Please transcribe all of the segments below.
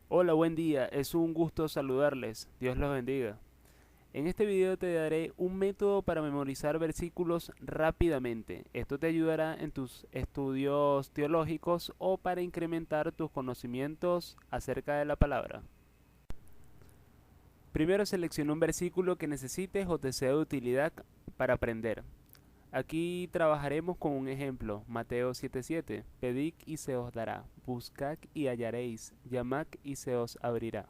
Hola, buen día, es un gusto saludarles, Dios los bendiga. En este video te daré un método para memorizar versículos rápidamente. Esto te ayudará en tus estudios teológicos o para incrementar tus conocimientos acerca de la palabra. Primero selecciona un versículo que necesites o te sea de utilidad para aprender. Aquí trabajaremos con un ejemplo, Mateo 7:7. Pedid y se os dará, buscad y hallaréis, llamad y se os abrirá.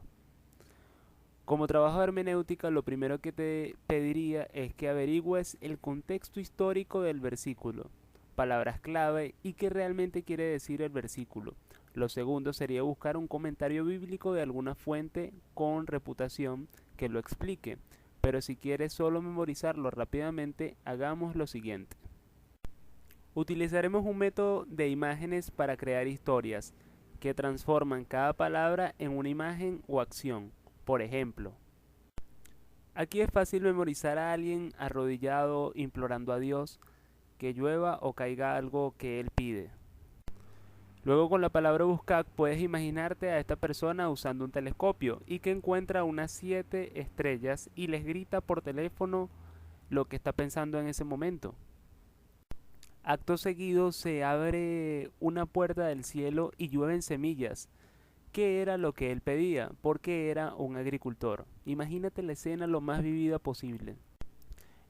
Como trabajo de hermenéutica, lo primero que te pediría es que averigües el contexto histórico del versículo, palabras clave y qué realmente quiere decir el versículo. Lo segundo sería buscar un comentario bíblico de alguna fuente con reputación que lo explique. Pero si quieres solo memorizarlo rápidamente, hagamos lo siguiente. Utilizaremos un método de imágenes para crear historias que transforman cada palabra en una imagen o acción. Por ejemplo, aquí es fácil memorizar a alguien arrodillado implorando a Dios que llueva o caiga algo que él pide. Luego con la palabra buscar puedes imaginarte a esta persona usando un telescopio y que encuentra unas 7 estrellas y les grita por teléfono lo que está pensando en ese momento. Acto seguido se abre una puerta del cielo y llueven semillas. ¿Qué era lo que él pedía? Porque era un agricultor. Imagínate la escena lo más vivida posible.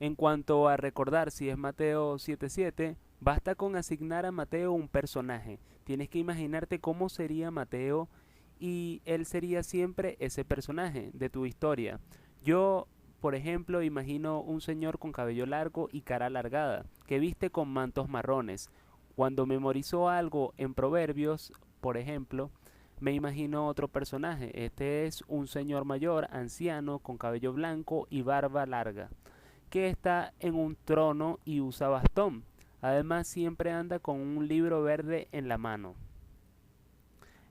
En cuanto a recordar si es Mateo 7:7, basta con asignar a Mateo un personaje. Tienes que imaginarte cómo sería Mateo y él sería siempre ese personaje de tu historia. Yo, por ejemplo, imagino un señor con cabello largo y cara alargada, que viste con mantos marrones. Cuando memorizo algo en Proverbios, por ejemplo, me imagino otro personaje. Este es un señor mayor, anciano, con cabello blanco y barba larga que está en un trono y usa bastón. Además siempre anda con un libro verde en la mano.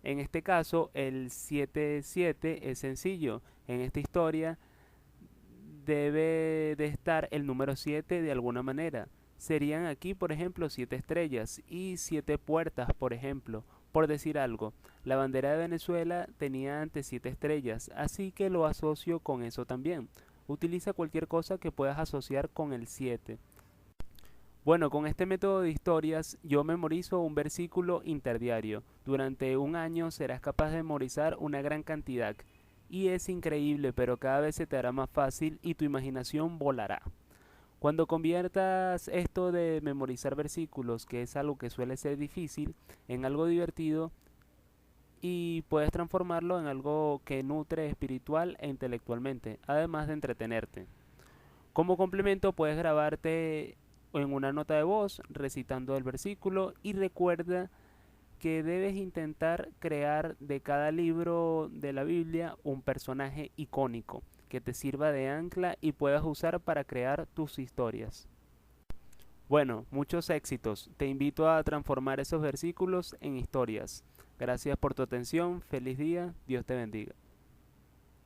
En este caso el 7:7 es sencillo. En esta historia debe de estar el número 7 de alguna manera. Serían aquí, por ejemplo, 7 estrellas y 7 puertas, por ejemplo. Por decir algo, la bandera de Venezuela tenía antes 7 estrellas, así que lo asocio con eso también. Utiliza cualquier cosa que puedas asociar con el 7. Bueno, con este método de historias yo memorizo un versículo interdiario. Durante un año serás capaz de memorizar una gran cantidad. Y es increíble, pero cada vez se te hará más fácil y tu imaginación volará. Cuando conviertas esto de memorizar versículos, que es algo que suele ser difícil, en algo divertido y puedes transformarlo en algo que nutre espiritual e intelectualmente, además de entretenerte. Como complemento puedes grabarte en una nota de voz recitando el versículo y recuerda que debes intentar crear de cada libro de la Biblia un personaje icónico que te sirva de ancla y puedas usar para crear tus historias. Bueno, muchos éxitos. Te invito a transformar esos versículos en historias. Gracias por tu atención. Feliz día. Dios te bendiga.